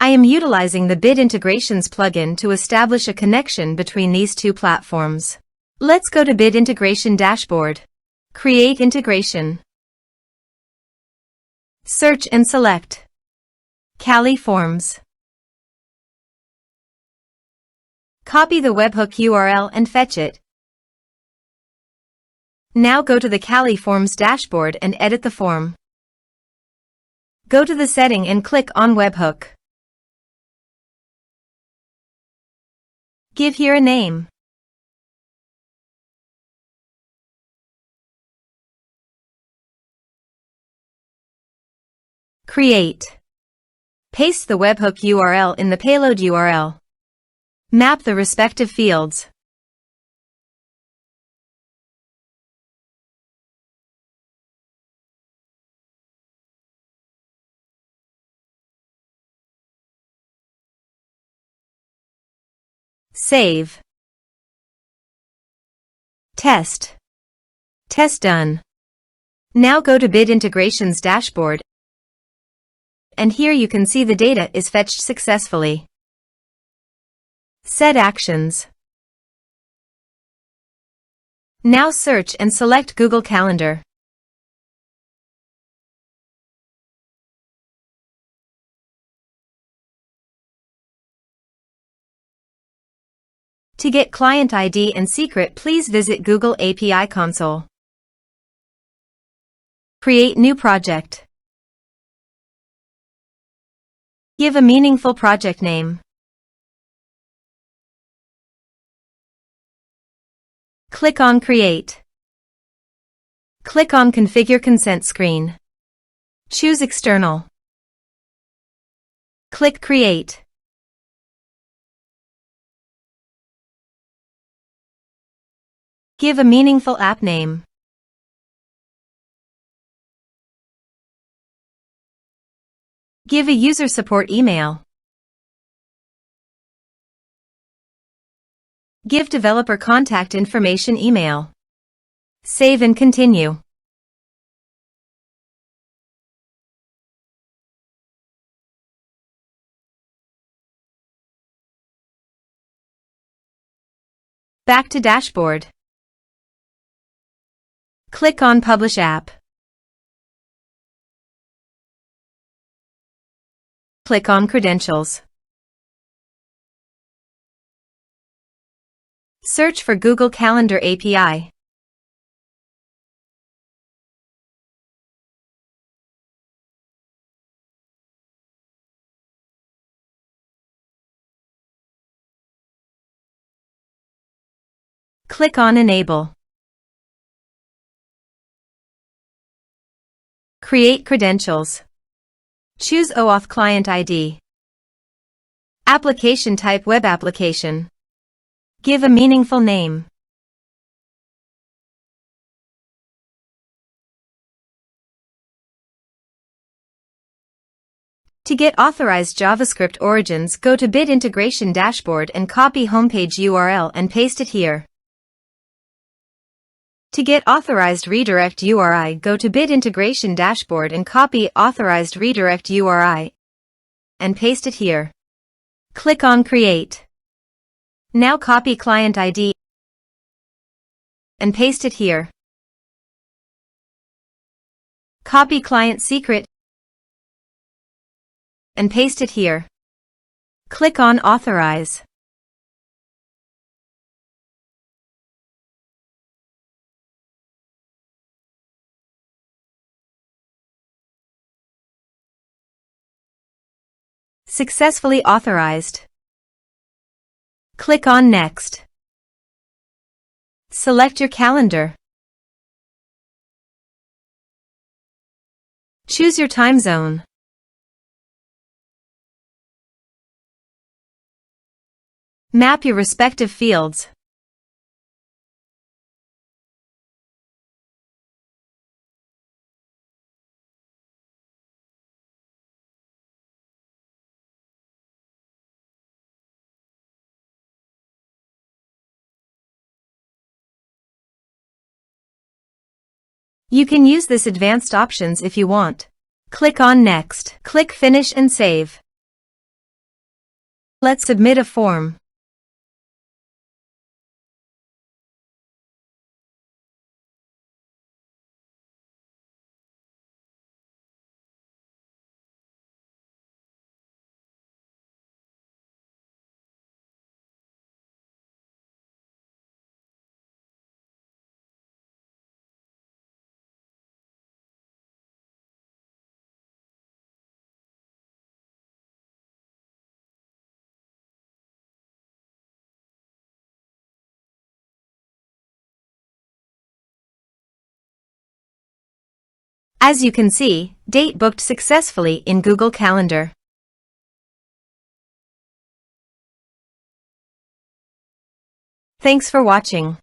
I am utilizing the Bit Integrations plugin to establish a connection between these two platforms. Let's go to Bit Integration Dashboard. Create integration. Search and select Kali Forms. Copy the webhook URL and fetch it. Now go to the Kali Forms dashboard and edit the form. Go to the setting and click on webhook. Give here a name. Create. Paste the webhook URL in the payload URL. Map the respective fields. Save. Test. Test done. Now go to Bit Integrations dashboard, and here you can see the data is fetched successfully. Set actions. Now search and select Google Calendar. To get client ID and secret, please visit Google API Console. Create new project. Give a meaningful project name. Click on Create. Click on Configure Consent screen. Choose External. Click Create. Give a meaningful app name. Give a user support email. Give developer contact information email. Save and continue. Back to dashboard. Click on Publish App. Click on Credentials. Search for Google Calendar API. Click on Enable. Create credentials. Choose OAuth Client ID. Application type Web application. Give a meaningful name. To get authorized JavaScript origins, go to Bit Integration Dashboard and copy homepage URL and paste it here. To get authorized redirect URI, go to Bit Integration Dashboard and copy authorized redirect URI and paste it here. Click on Create. Now copy client ID and paste it here. Copy client secret and paste it here. Click on Authorize. Successfully authorized. Click on Next. Select your calendar. Choose your time zone. Map your respective fields. You can use this advanced options if you want. Click on Next. Click Finish and save. Let's submit a form. As you can see, date booked successfully in Google Calendar. Thanks for watching.